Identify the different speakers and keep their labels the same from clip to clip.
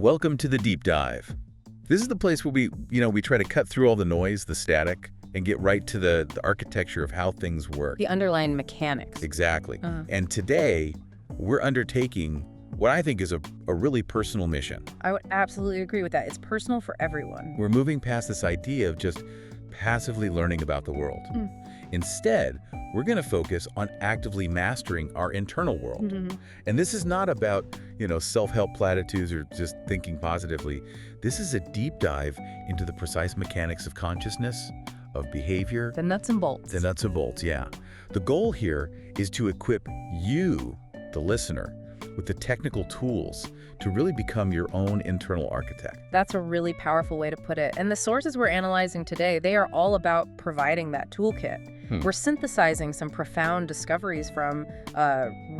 Speaker 1: Welcome to the deep dive. This is the place where we try to cut through all the noise, the static, and get right to the architecture of how things work.
Speaker 2: The underlying mechanics.
Speaker 1: Exactly. And today, we're undertaking what I think is a really personal mission.
Speaker 2: I would absolutely agree with that. It's personal for everyone.
Speaker 1: We're moving past this idea of just passively learning about the world. Instead, we're going to focus on actively mastering our internal world. And this is not about, self-help platitudes or just thinking positively. This is a deep dive into the precise mechanics of consciousness, of behavior.
Speaker 2: The nuts and bolts.
Speaker 1: The nuts and bolts, yeah. The goal here is to equip you, the listener, with the technical tools to really become your own internal architect.
Speaker 2: That's a really powerful way to put it. And the sources we're analyzing today, they are all about providing that toolkit. We're synthesizing some profound discoveries from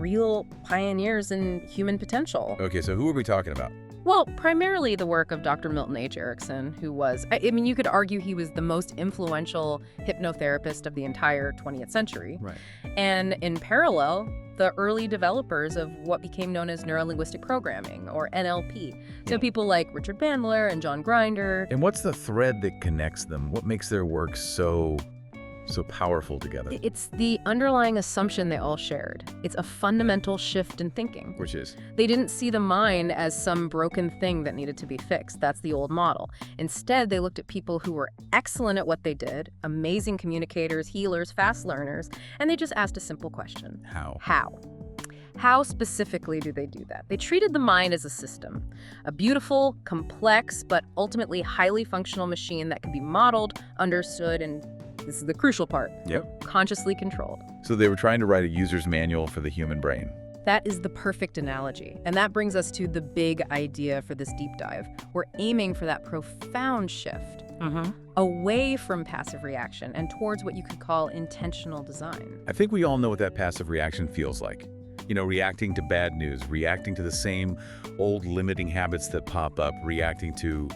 Speaker 2: real pioneers in human potential.
Speaker 1: Okay, so who are we talking about?
Speaker 2: Well, primarily the work of Dr. Milton Erickson, who was, you could argue he was the most influential hypnotherapist of the entire 20th century.
Speaker 1: Right.
Speaker 2: And in parallel, the early developers of what became known as Neuro-Linguistic programming, or NLP. So people like Richard Bandler and John Grinder.
Speaker 1: And what's the thread that connects them? What makes their work so powerful together?
Speaker 2: It's the underlying assumption they all shared. It's a fundamental shift in thinking.
Speaker 1: Which is?
Speaker 2: They didn't see the mind as some broken thing that needed to be fixed. That's the old model. Instead, they looked at people who were excellent at what they did, amazing communicators, healers, fast learners, and they just asked a simple question.
Speaker 1: How?
Speaker 2: How specifically do they do that? They treated the mind as a system, a beautiful, complex, but ultimately highly functional machine that could be modeled, understood, and this is the crucial part.
Speaker 1: Yep.
Speaker 2: Consciously controlled.
Speaker 1: So they were trying to write a user's manual for the human brain.
Speaker 2: That is the perfect analogy. And that brings us to the big idea for this deep dive. We're aiming for that profound shift away from passive reaction and towards what you could call intentional design.
Speaker 1: I think we all know what that passive reaction feels like. Reacting to bad news, reacting to the same old limiting habits that pop up, reacting to,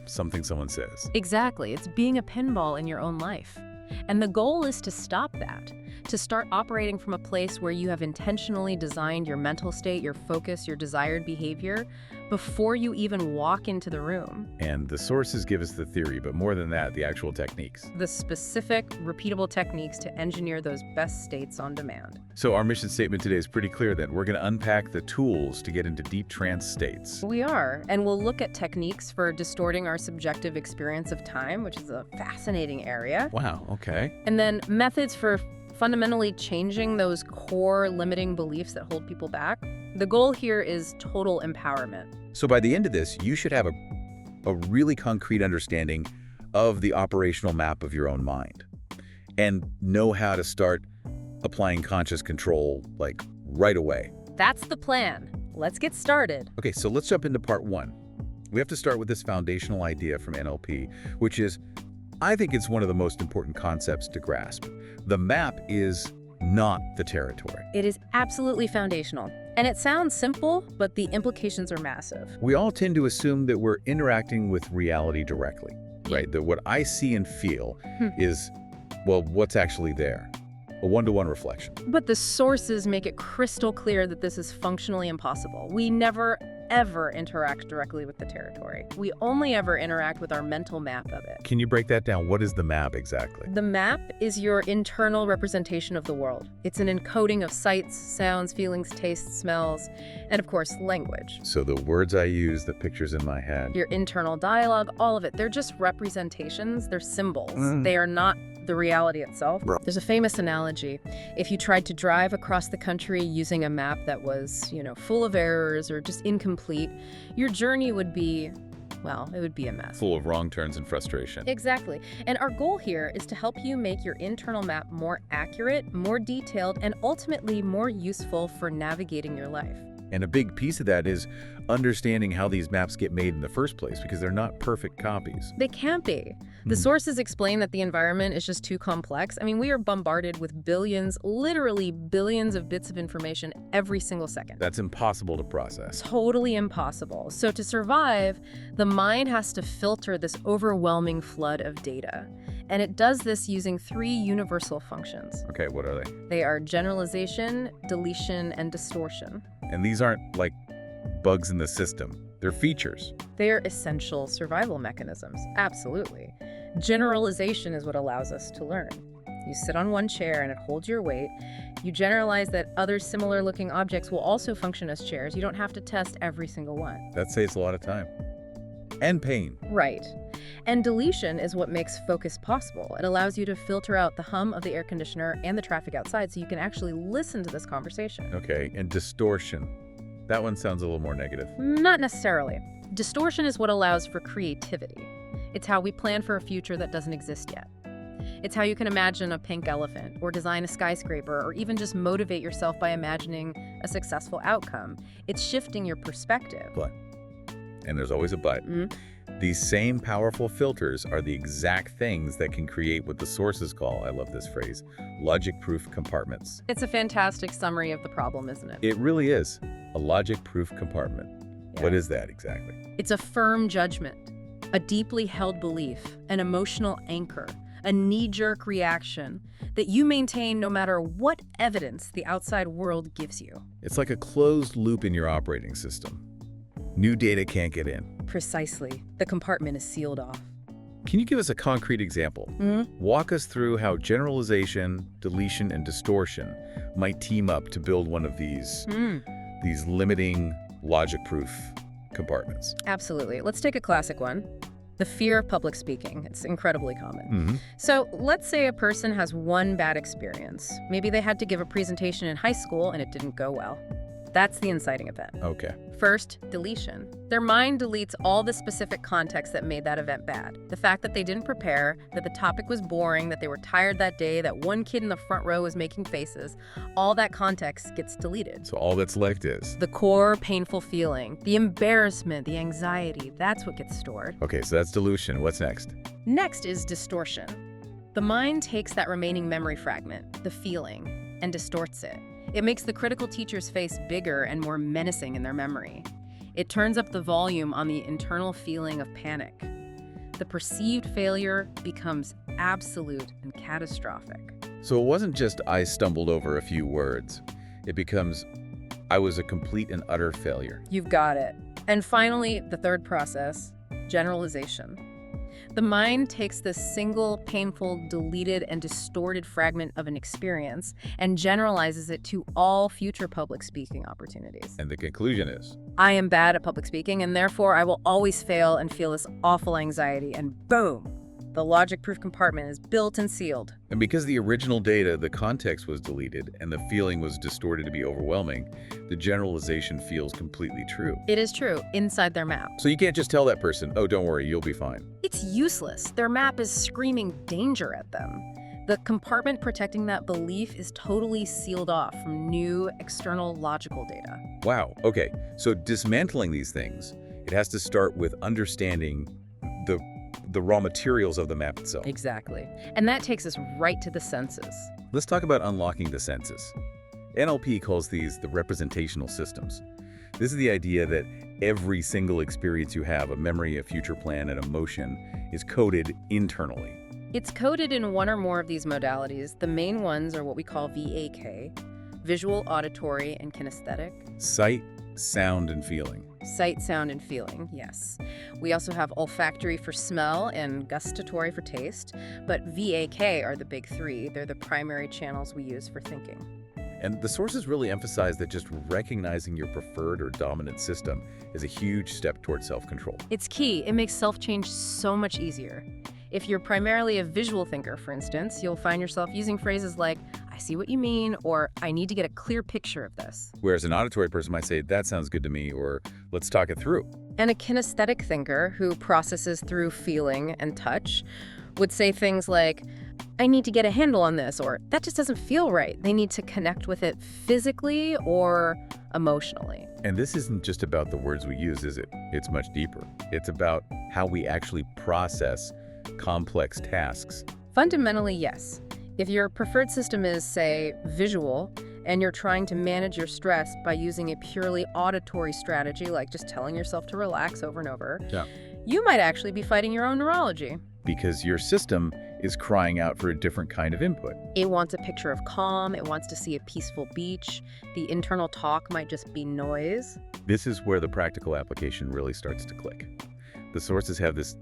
Speaker 1: something someone says.
Speaker 2: Exactly. It's being a pinball in your own life. And the goal is to stop that, to start operating from a place where you have intentionally designed your mental state, your focus, your desired behavior before you even walk into the room.
Speaker 1: And the sources give us the theory, but more than that, the actual techniques.
Speaker 2: The specific, repeatable techniques to engineer those best states on demand.
Speaker 1: So our mission statement today is pretty clear that we're going to unpack the tools to get into deep trance states.
Speaker 2: We are, and we'll look at techniques for distorting our subjective experience of time, which is a fascinating area.
Speaker 1: Wow, okay.
Speaker 2: And then methods for fundamentally changing those core limiting beliefs that hold people back. The goal here is total empowerment.
Speaker 1: So by the end of this, you should have a really concrete understanding of the operational map of your own mind and know how to start applying conscious control, like, right away.
Speaker 2: That's the plan. Let's get started.
Speaker 1: Okay, so let's jump into part one. We have to start with this foundational idea from NLP, which is, I think it's one of the most important concepts to grasp. The map is not the territory.
Speaker 2: It is absolutely foundational. And it sounds simple, but the implications are massive.
Speaker 1: We all tend to assume that we're interacting with reality directly, right? That what I see and feel is, well, what's actually there? A one-to-one reflection.
Speaker 2: But the sources make it crystal clear that this is functionally impossible. We never, ever interact directly with the territory. We only ever interact with our mental map of it.
Speaker 1: Can you break that down? What is the map exactly?
Speaker 2: The map is your internal representation of the world. It's an encoding of sights, sounds, feelings, tastes, smells, and of course, language.
Speaker 1: So the words I use, the pictures in my head.
Speaker 2: Your internal dialogue, all of it. They're just representations. They're symbols. They are not the reality itself. There's a famous analogy. If you tried to drive across the country using a map that was, full of errors or just incomplete, your journey would be, well, it would be a mess.
Speaker 1: Full of wrong turns and frustration.
Speaker 2: Exactly. And our goal here is to help you make your internal map more accurate, more detailed, and ultimately more useful for navigating your life.
Speaker 1: And a big piece of that is understanding how these maps get made in the first place, because they're not perfect copies.
Speaker 2: They can't be. The sources explain that the environment is just too complex. We are bombarded with billions, literally billions of bits of information every single second.
Speaker 1: That's impossible to process.
Speaker 2: Totally impossible. So to survive, the mind has to filter this overwhelming flood of data. And it does this using 3 universal functions.
Speaker 1: Okay, what are they?
Speaker 2: They are generalization, deletion, and distortion.
Speaker 1: And these aren't like bugs in the system. They're features.
Speaker 2: They're essential survival mechanisms, absolutely. Generalization is what allows us to learn. You sit on one chair and it holds your weight. You generalize that other similar-looking objects will also function as chairs. You don't have to test every single one.
Speaker 1: That saves a lot of time. And pain.
Speaker 2: Right. And deletion is what makes focus possible. It allows you to filter out the hum of the air conditioner and the traffic outside so you can actually listen to this conversation.
Speaker 1: Okay, and distortion. That one sounds a little more negative.
Speaker 2: Not necessarily. Distortion is what allows for creativity. It's how we plan for a future that doesn't exist yet. It's how you can imagine a pink elephant, or design a skyscraper, or even just motivate yourself by imagining a successful outcome. It's shifting your perspective.
Speaker 1: But, and there's always a but, these same powerful filters are the exact things that can create what the sources call, I love this phrase, logic-proof compartments.
Speaker 2: It's a fantastic summary of the problem, isn't it?
Speaker 1: It really is. A logic-proof compartment.
Speaker 2: Yeah.
Speaker 1: What is that exactly?
Speaker 2: It's a firm judgment, a deeply held belief, an emotional anchor, a knee-jerk reaction that you maintain no matter what evidence the outside world gives you.
Speaker 1: It's like a closed loop in your operating system. New data can't get in.
Speaker 2: Precisely. The compartment is sealed off.
Speaker 1: Can you give us a concrete example? Walk us through how generalization, deletion, and distortion might team up to build one of these limiting, logic-proof compartments.
Speaker 2: Absolutely. Let's take a classic one. The fear of public speaking. It's incredibly common. So let's say a person has one bad experience. Maybe they had to give a presentation in high school and it didn't go well. That's the inciting event.
Speaker 1: Okay.
Speaker 2: First, deletion. Their mind deletes all the specific context that made that event bad. The fact that they didn't prepare, that the topic was boring, that they were tired that day, that one kid in the front row was making faces, all that context gets deleted.
Speaker 1: So all that's left is?
Speaker 2: The core painful feeling, the embarrassment, the anxiety, that's what gets stored.
Speaker 1: Okay, so that's dilution. What's next?
Speaker 2: Next is distortion. The mind takes that remaining memory fragment, the feeling, and distorts it. It makes the critical teacher's face bigger and more menacing in their memory. It turns up the volume on the internal feeling of panic. The perceived failure becomes absolute and catastrophic.
Speaker 1: So it wasn't just I stumbled over a few words. It becomes I was a complete and utter failure.
Speaker 2: You've got it. And finally, the third process, generalization. The mind takes this single, painful, deleted, and distorted fragment of an experience and generalizes it to all future public speaking opportunities.
Speaker 1: And the conclusion is?
Speaker 2: I am bad at public speaking, and therefore I will always fail and feel this awful anxiety, and boom! The logic-proof compartment is built and sealed.
Speaker 1: And because the original data, the context was deleted, and the feeling was distorted to be overwhelming, the generalization feels completely true.
Speaker 2: It is true, inside their map.
Speaker 1: So you can't just tell that person, oh, don't worry, you'll be fine.
Speaker 2: It's useless. Their map is screaming danger at them. The compartment protecting that belief is totally sealed off from new external logical data.
Speaker 1: Wow, okay. So dismantling these things, it has to start with understanding the raw materials of the map itself.
Speaker 2: Exactly. And that takes us right to the senses.
Speaker 1: Let's talk about unlocking the senses. NLP calls these the representational systems. This is the idea that every single experience you have, a memory, a future plan, an emotion, is coded internally.
Speaker 2: It's coded in one or more of these modalities. The main ones are what we call VAK, visual, auditory, and kinesthetic.
Speaker 1: Sight, sound, and feeling.
Speaker 2: Sight, sound, and feeling, yes. We also have olfactory for smell and gustatory for taste, but VAK are the big three. They're the primary channels we use for thinking.
Speaker 1: And the sources really emphasize that just recognizing your preferred or dominant system is a huge step toward self-control.
Speaker 2: It's key. It makes self-change so much easier. If you're primarily a visual thinker, for instance, you'll find yourself using phrases like, I see what you mean, or I need to get a clear picture of this.
Speaker 1: Whereas an auditory person might say, that sounds good to me, or let's talk it through.
Speaker 2: And a kinesthetic thinker who processes through feeling and touch would say things like, I need to get a handle on this, or that just doesn't feel right. They need to connect with it physically or emotionally.
Speaker 1: And this isn't just about the words we use, is it? It's much deeper. It's about how we actually process complex tasks.
Speaker 2: Fundamentally, yes. If your preferred system is, say, visual, and you're trying to manage your stress by using a purely auditory strategy, like just telling yourself to relax over and over, you might actually be fighting your own neurology.
Speaker 1: Because your system is crying out for a different kind of input.
Speaker 2: It wants a picture of calm, it wants to see a peaceful beach, the internal talk might just be noise.
Speaker 1: This is where the practical application really starts to click. The sources have this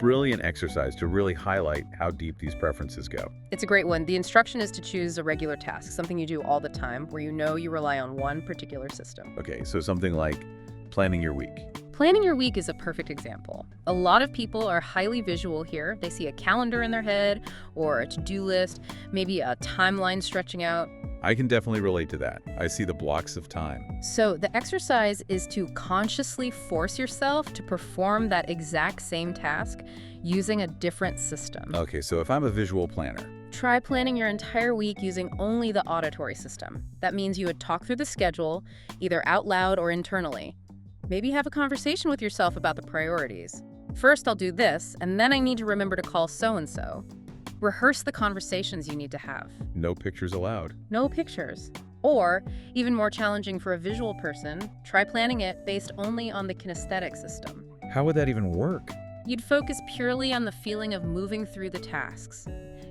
Speaker 1: brilliant exercise to really highlight how deep these preferences go.
Speaker 2: It's a great one. The instruction is to choose a regular task, something you do all the time, where you know you rely on one particular system.
Speaker 1: Okay, so something like planning your week.
Speaker 2: Planning your week is a perfect example. A lot of people are highly visual here. They see a calendar in their head or a to-do list, maybe a timeline stretching out.
Speaker 1: I can definitely relate to that. I see the blocks of time.
Speaker 2: So the exercise is to consciously force yourself to perform that exact same task using a different system.
Speaker 1: Okay, so if I'm a visual planner.
Speaker 2: Try planning your entire week using only the auditory system. That means you would talk through the schedule, either out loud or internally. Maybe have a conversation with yourself about the priorities. First, I'll do this, and then I need to remember to call so-and-so. Rehearse the conversations you need to have.
Speaker 1: No pictures allowed.
Speaker 2: No pictures. Or, even more challenging for a visual person, try planning it based only on the kinesthetic system.
Speaker 1: How would that even work?
Speaker 2: You'd focus purely on the feeling of moving through the tasks.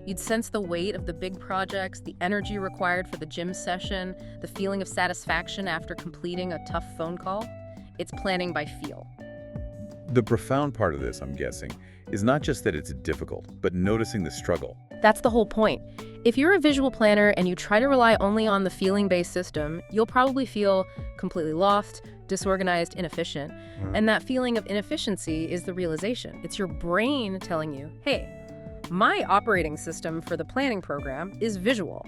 Speaker 2: You'd sense the weight of the big projects, the energy required for the gym session, the feeling of satisfaction after completing a tough phone call. It's planning by feel.
Speaker 1: The profound part of this, I'm guessing, is not just that it's difficult, but noticing the struggle.
Speaker 2: That's the whole point. If you're a visual planner and you try to rely only on the feeling-based system, you'll probably feel completely lost, disorganized, inefficient. And that feeling of inefficiency is the realization. It's your brain telling you, hey, my operating system for the planning program is visual.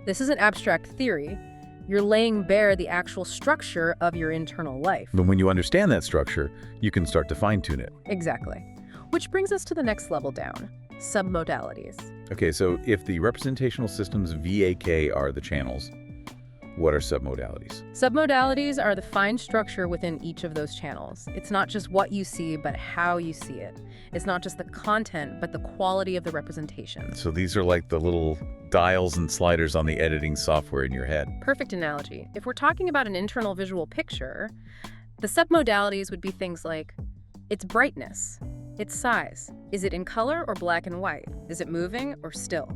Speaker 2: This isn't abstract theory. You're laying bare the actual structure of your internal life.
Speaker 1: But when you understand that structure, you can start to fine-tune it.
Speaker 2: Exactly. Which brings us to the next level down, submodalities.
Speaker 1: Okay, so if the representational systems VAK are the channels, what are submodalities?
Speaker 2: Submodalities are the fine structure within each of those channels. It's not just what you see, but how you see it. It's not just the content, but the quality of the representation.
Speaker 1: So these are like the little dials and sliders on the editing software in your head.
Speaker 2: Perfect analogy. If we're talking about an internal visual picture, the submodalities would be things like its brightness, its size. Is it in color or black and white? Is it moving or still?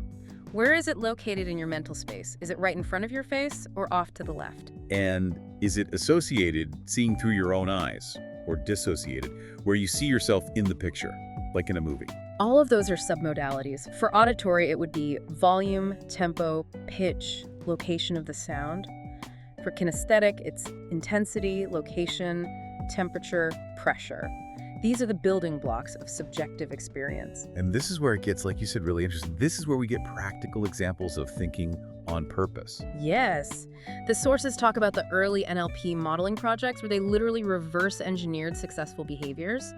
Speaker 2: Where is it located in your mental space? Is it right in front of your face or off to the left?
Speaker 1: And is it associated, seeing through your own eyes, or dissociated, where you see yourself in the picture, like in a movie?
Speaker 2: All of those are submodalities. For auditory, it would be volume, tempo, pitch, location of the sound. For kinesthetic, it's intensity, location, temperature, pressure. These are the building blocks of subjective experience.
Speaker 1: And this is where it gets, like you said, really interesting. This is where we get practical examples of thinking on purpose.
Speaker 2: Yes. The sources talk about the early NLP modeling projects where they literally reverse engineered successful behaviors.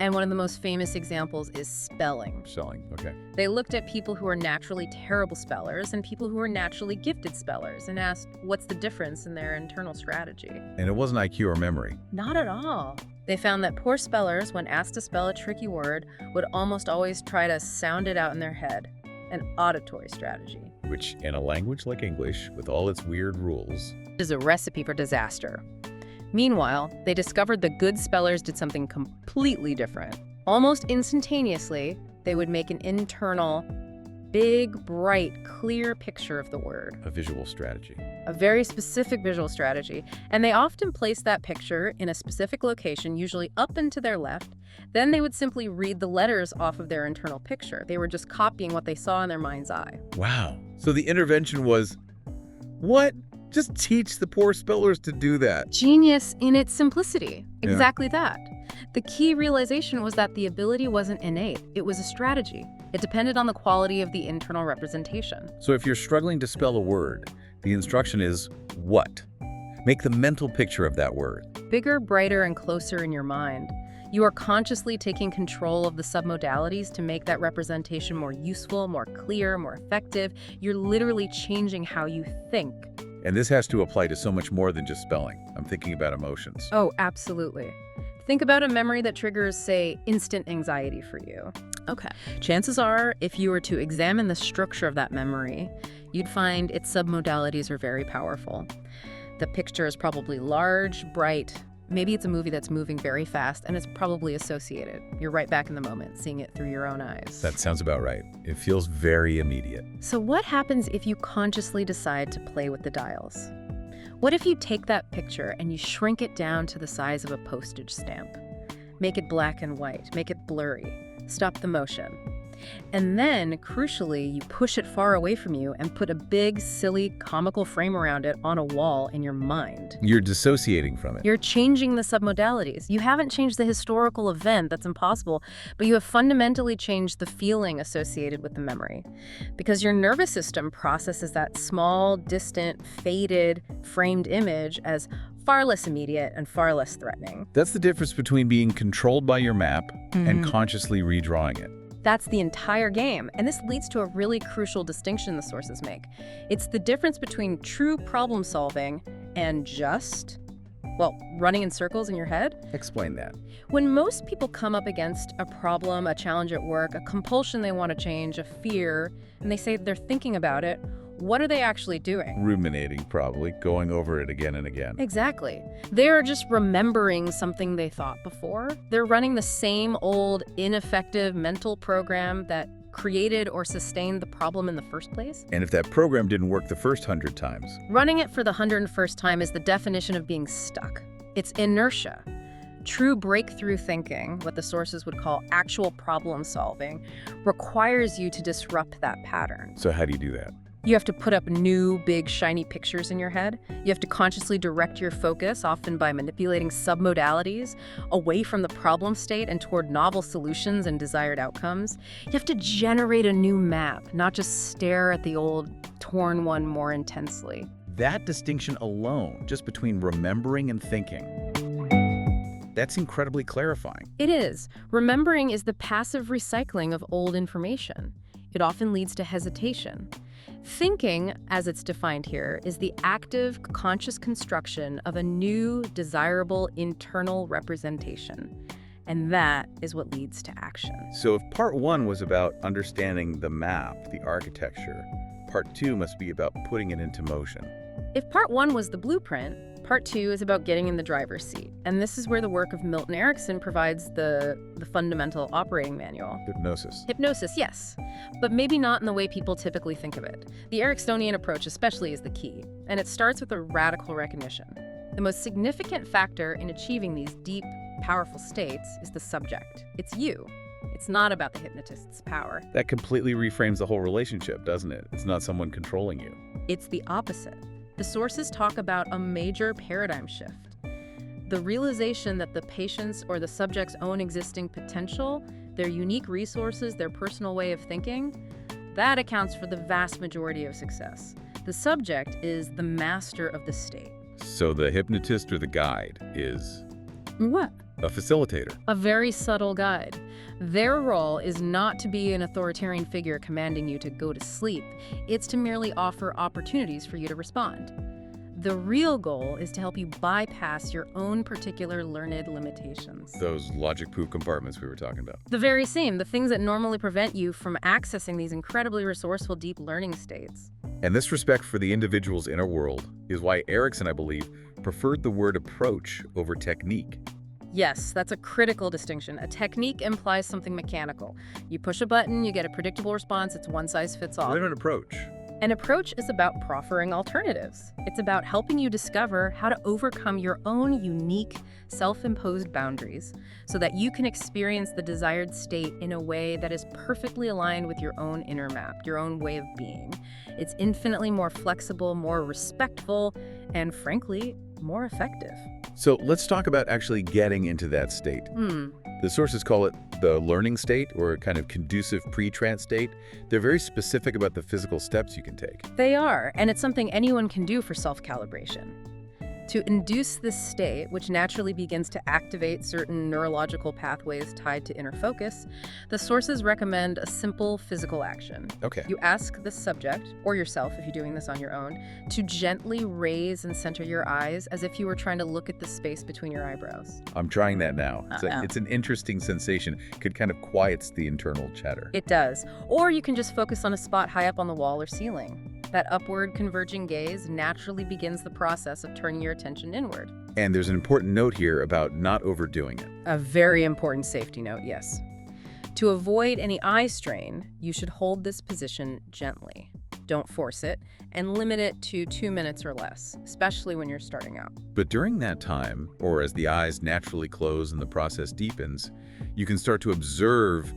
Speaker 2: And one of the most famous examples is spelling.
Speaker 1: Spelling, okay.
Speaker 2: They looked at people who are naturally terrible spellers and people who are naturally gifted spellers and asked what's the difference in their internal strategy.
Speaker 1: And it wasn't IQ or memory.
Speaker 2: Not at all. They found that poor spellers, when asked to spell a tricky word, would almost always try to sound it out in their head, an auditory strategy.
Speaker 1: Which, in a language like English, with all its weird rules,
Speaker 2: is a recipe for disaster. Meanwhile, they discovered the good spellers did something completely different. Almost instantaneously, they would make an internal, big, bright, clear picture of the word.
Speaker 1: a visual strategy.
Speaker 2: A very specific visual strategy. And they often place that picture in a specific location, usually up and to their left. Then they would simply read the letters off of their internal picture. They were just copying what they saw in their mind's eye.
Speaker 1: Wow. So the intervention was, what? Just teach the poor spellers to do that.
Speaker 2: Genius in its simplicity.
Speaker 1: Yeah.
Speaker 2: Exactly that. The key realization was that the ability wasn't innate. It was a strategy. It depended on the quality of the internal representation.
Speaker 1: So if you're struggling to spell a word, the instruction is what? Make the mental picture of that word.
Speaker 2: Bigger, brighter, and closer in your mind. You are consciously taking control of the submodalities to make that representation more useful, more clear, more effective. You're literally changing how you think.
Speaker 1: And this has to apply to so much more than just spelling. I'm thinking about emotions.
Speaker 2: Oh, absolutely. Think about a memory that triggers, say, instant anxiety for you. Okay. Chances are, if you were to examine the structure of that memory, you'd find its submodalities are very powerful. The picture is probably large, bright. Maybe it's a movie that's moving very fast, and it's probably associated. You're right back in the moment, seeing it through your own eyes.
Speaker 1: That sounds about right. It feels very immediate.
Speaker 2: So what happens if you consciously decide to play with the dials? What if you take that picture and you shrink it down to the size of a postage stamp? Make it black and white, make it blurry, stop the motion. And then, crucially, you push it far away from you and put a big, silly, comical frame around it on a wall in your mind.
Speaker 1: You're dissociating from it.
Speaker 2: You're changing the submodalities. You haven't changed the historical event, that's impossible, but you have fundamentally changed the feeling associated with the memory. Because your nervous system processes that small, distant, faded, framed image as far less immediate and far less threatening.
Speaker 1: That's the difference between being controlled by your map and consciously redrawing it.
Speaker 2: That's the entire game, and this leads to a really crucial distinction the sources make. It's the difference between true problem solving and just, well, running in circles in your head.
Speaker 1: Explain that.
Speaker 2: When most people come up against a problem, a challenge at work, a compulsion they want to change, a fear, and they say they're thinking about it, what are they actually doing?
Speaker 1: Ruminating, probably, going over it again and again.
Speaker 2: Exactly. They're just remembering something they thought before. They're running the same old, ineffective mental program that created or sustained the problem in the first place.
Speaker 1: And if that program didn't work the first 100 times?
Speaker 2: Running it for the 101st time is the definition of being stuck. It's inertia. True breakthrough thinking, what the sources would call actual problem solving, requires you to disrupt that pattern.
Speaker 1: So how do you do that?
Speaker 2: You have to put up new, big, shiny pictures in your head. You have to consciously direct your focus, often by manipulating submodalities, away from the problem state and toward novel solutions and desired outcomes. You have to generate a new map, not just stare at the old, torn one more intensely.
Speaker 1: That distinction alone, just between remembering and thinking, that's incredibly clarifying.
Speaker 2: It is. Remembering is the passive recycling of old information. It often leads to hesitation. Thinking, as it's defined here, is the active, conscious construction of a new, desirable internal representation. And that is what leads to action.
Speaker 1: So if part one was about understanding the map, the architecture, part two must be about putting it into motion.
Speaker 2: If part one was the blueprint, part two is about getting in the driver's seat. And this is where the work of Milton Erickson provides the fundamental operating manual.
Speaker 1: Hypnosis.
Speaker 2: Hypnosis, yes, but maybe not in the way people typically think of it. The Ericksonian approach especially is the key, and it starts with a radical recognition. The most significant factor in achieving these deep, powerful states is the subject. It's you. It's not about the hypnotist's power.
Speaker 1: That completely reframes the whole relationship, doesn't it? It's not someone controlling you.
Speaker 2: It's the opposite. The sources talk about a major paradigm shift. The realization that the patient's or the subject's own existing potential, their unique resources, their personal way of thinking, that accounts for the vast majority of success. The subject is the master of the state.
Speaker 1: So the hypnotist or the guide is?
Speaker 2: What?
Speaker 1: A facilitator.
Speaker 2: A very subtle guide. Their role is not to be an authoritarian figure commanding you to go to sleep. It's to merely offer opportunities for you to respond. The real goal is to help you bypass your own particular learned limitations.
Speaker 1: Those logic-proof compartments we were talking about.
Speaker 2: The very same, the things that normally prevent you from accessing these incredibly resourceful deep learning states.
Speaker 1: And this respect for the individual's inner world is why Erickson, I believe, preferred the word approach over technique.
Speaker 2: Yes, that's a critical distinction. A technique implies something mechanical. You push a button, you get a predictable response, it's one size fits all.
Speaker 1: What about an approach?
Speaker 2: An approach is about proffering alternatives. It's about helping you discover how to overcome your own unique, self-imposed boundaries so that you can experience the desired state in a way that is perfectly aligned with your own inner map, your own way of being. It's infinitely more flexible, more respectful, and frankly, more effective.
Speaker 1: So let's talk about actually getting into that state. The sources call it the learning state or a kind of conducive pre-trance state. They're very specific about the physical steps you can take.
Speaker 2: They are, and it's something anyone can do for self-calibration. To induce this state, which naturally begins to activate certain neurological pathways tied to inner focus, the sources recommend a simple physical action.
Speaker 1: Okay.
Speaker 2: You ask the subject, or yourself if you're doing this on your own, to gently raise and center your eyes as if you were trying to look at the space between your eyebrows.
Speaker 1: I'm trying that now. It's an interesting sensation. It kind of quiets the internal chatter.
Speaker 2: It does. Or you can just focus on a spot high up on the wall or ceiling. That upward converging gaze naturally begins the process of turning your attention inward.
Speaker 1: And there's an important note here about not overdoing it.
Speaker 2: A very important safety note, yes. To avoid any eye strain, you should hold this position gently. don't force it, and limit it to 2 minutes or less, especially when you're starting out.
Speaker 1: But during that time, or as the eyes naturally close and the process deepens, you can start to observe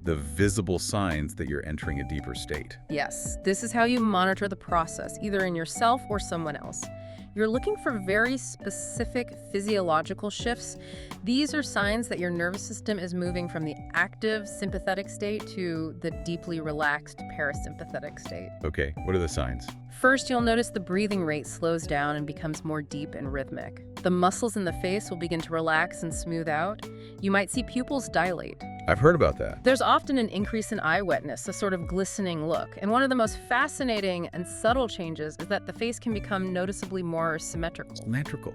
Speaker 1: the visible signs that you're entering a deeper state.
Speaker 2: Yes, this is how you monitor the process, either in yourself or someone else. You're looking for very specific physiological shifts. These are signs that your nervous system is moving from the active sympathetic state to the deeply relaxed parasympathetic state.
Speaker 1: Okay, what are the signs?
Speaker 2: First, you'll notice the breathing rate slows down and becomes more deep and rhythmic. The muscles in the face will begin to relax and smooth out. You might see pupils dilate.
Speaker 1: I've heard about that.
Speaker 2: There's often an increase in eye wetness, a sort of glistening look. And one of the most fascinating and subtle changes is that the face can become noticeably more symmetrical.
Speaker 1: Symmetrical?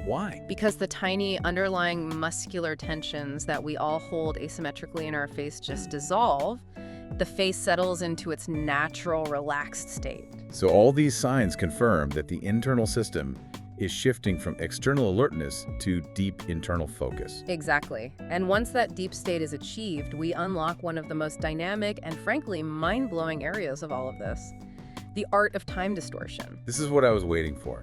Speaker 1: Why?
Speaker 2: Because the tiny underlying muscular tensions that we all hold asymmetrically in our face just dissolve. The face settles into its natural, relaxed state.
Speaker 1: So all these signs confirm that the internal system is shifting from external alertness to deep internal focus.
Speaker 2: Exactly. And once that deep state is achieved, we unlock one of the most dynamic and frankly mind-blowing areas of all of this: the art of time distortion.
Speaker 1: This is what I was waiting for.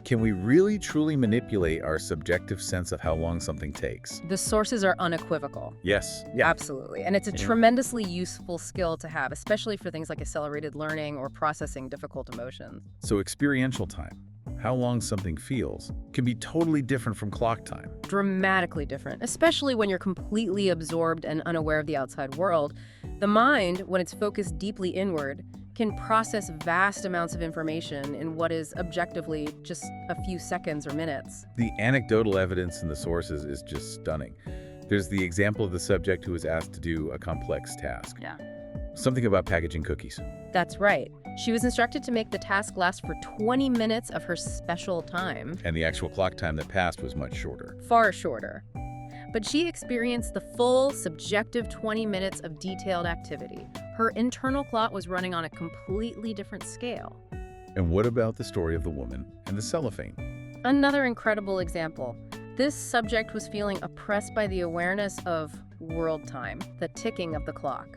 Speaker 1: Can we really truly manipulate our subjective sense of how long something takes?
Speaker 2: The sources are unequivocal.
Speaker 1: Yes. Yeah.
Speaker 2: Absolutely. And it's a tremendously useful skill to have, especially for things like accelerated learning or processing difficult emotions.
Speaker 1: So experiential time, how long something feels, can be totally different from clock time.
Speaker 2: Dramatically different, especially when you're completely absorbed and unaware of the outside world. The mind, when it's focused deeply inward, can process vast amounts of information in what is objectively just a few seconds or minutes.
Speaker 1: The anecdotal evidence in the sources is just stunning. There's the example of the subject who was asked to do a complex task.
Speaker 2: Yeah.
Speaker 1: Something about packaging cookies.
Speaker 2: That's right. She was instructed to make the task last for 20 minutes of her special time.
Speaker 1: And the actual clock time that passed was much shorter.
Speaker 2: Far shorter. But she experienced the full, subjective 20 minutes of detailed activity. Her internal clock was running on a completely different scale.
Speaker 1: And what about the story of the woman and the cellophane?
Speaker 2: Another incredible example. This subject was feeling oppressed by the awareness of world time, the ticking of the clock.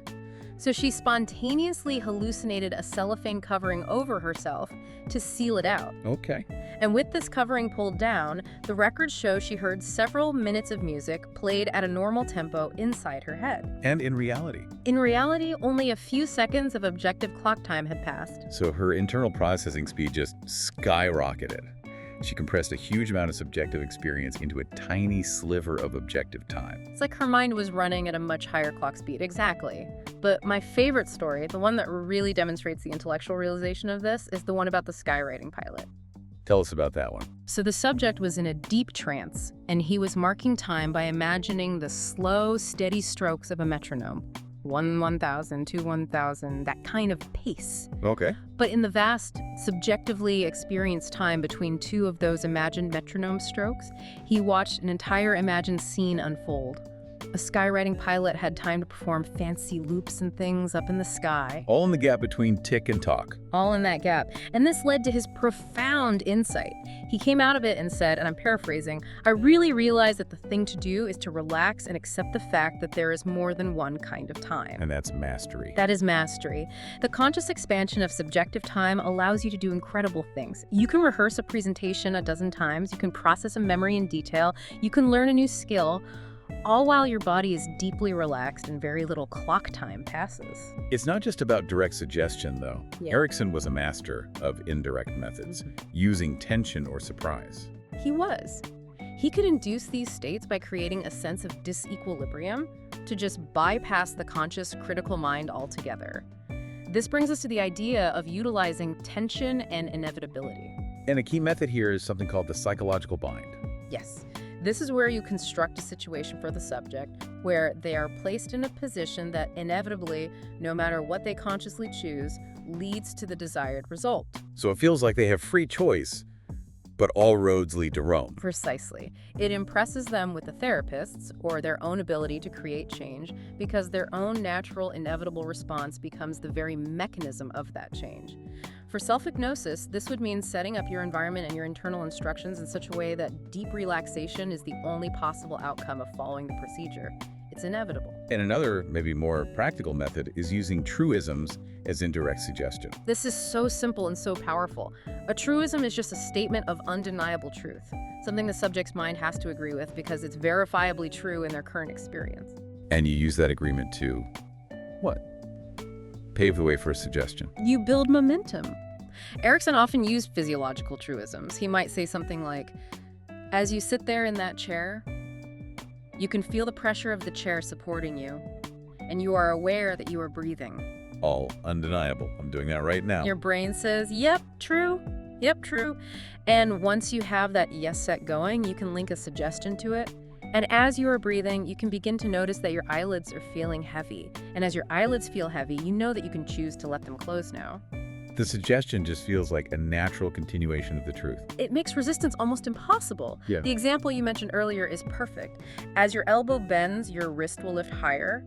Speaker 2: So she spontaneously hallucinated a cellophane covering over herself to seal it out.
Speaker 1: Okay.
Speaker 2: And with this covering pulled down, the records show she heard several minutes of music played at a normal tempo inside her head.
Speaker 1: And in reality?
Speaker 2: In reality, only a few seconds of objective clock time had passed.
Speaker 1: So her internal processing speed just skyrocketed. She compressed a huge amount of subjective experience into a tiny sliver of objective time.
Speaker 2: It's like her mind was running at a much higher clock speed, exactly. But my favorite story, the one that really demonstrates the intellectual realization of this, is the one about the Skywriting pilot.
Speaker 1: Tell us about that one.
Speaker 2: So the subject was in a deep trance, and he was marking time by imagining the slow, steady strokes of a metronome. 1,000, 2, 1,000, that kind of pace.
Speaker 1: Okay.
Speaker 2: But in the vast, subjectively experienced time between two of those imagined metronome strokes, he watched an entire imagined scene unfold. A skywriting pilot had time to perform fancy loops and things up in the sky.
Speaker 1: All in the gap between tick and talk.
Speaker 2: All in that gap. And this led to his profound insight. He came out of it and said, and I'm paraphrasing, "I really realized that the thing to do is to relax and accept the fact that there is more than one kind of time."
Speaker 1: And that's mastery.
Speaker 2: That is mastery. The conscious expansion of subjective time allows you to do incredible things. You can rehearse a presentation a dozen times. You can process a memory in detail. You can learn a new skill, all while your body is deeply relaxed and very little clock time passes.
Speaker 1: It's not just about direct suggestion, though.
Speaker 2: Yeah.
Speaker 1: Erickson was a master of indirect methods, using tension or surprise.
Speaker 2: He was. He could induce these states by creating a sense of disequilibrium to just bypass the conscious critical mind altogether. This brings us to the idea of utilizing tension and inevitability.
Speaker 1: And a key method here is something called the psychological bind.
Speaker 2: Yes. This is where you construct a situation for the subject where they are placed in a position that inevitably, no matter what they consciously choose, leads to the desired result.
Speaker 1: So it feels like they have free choice, but all roads lead to Rome.
Speaker 2: Precisely. It impresses them with the therapists or their own ability to create change because their own natural, inevitable response becomes the very mechanism of that change. For self-hypnosis, this would mean setting up your environment and your internal instructions in such a way that deep relaxation is the only possible outcome of following the procedure. It's inevitable.
Speaker 1: And another, maybe more practical method is using truisms as indirect suggestion.
Speaker 2: This is so simple and so powerful. A truism is just a statement of undeniable truth, something the subject's mind has to agree with because it's verifiably true in their current experience.
Speaker 1: And you use that agreement to, what? Pave the way for a suggestion.
Speaker 2: You build momentum. Erickson often used physiological truisms. He might say something like, as you sit there in that chair, you can feel the pressure of the chair supporting you, and you are aware that you are breathing.
Speaker 1: All undeniable. I'm doing that right now.
Speaker 2: Your brain says, yep, true. Yep, true. And once you have that yes set going, you can link a suggestion to it. And as you are breathing, you can begin to notice that your eyelids are feeling heavy. And as your eyelids feel heavy, you know that you can choose to let them close now.
Speaker 1: The suggestion just feels like a natural continuation of the truth.
Speaker 2: It makes resistance almost impossible.
Speaker 1: Yeah.
Speaker 2: The example you mentioned earlier is perfect. As your elbow bends, your wrist will lift higher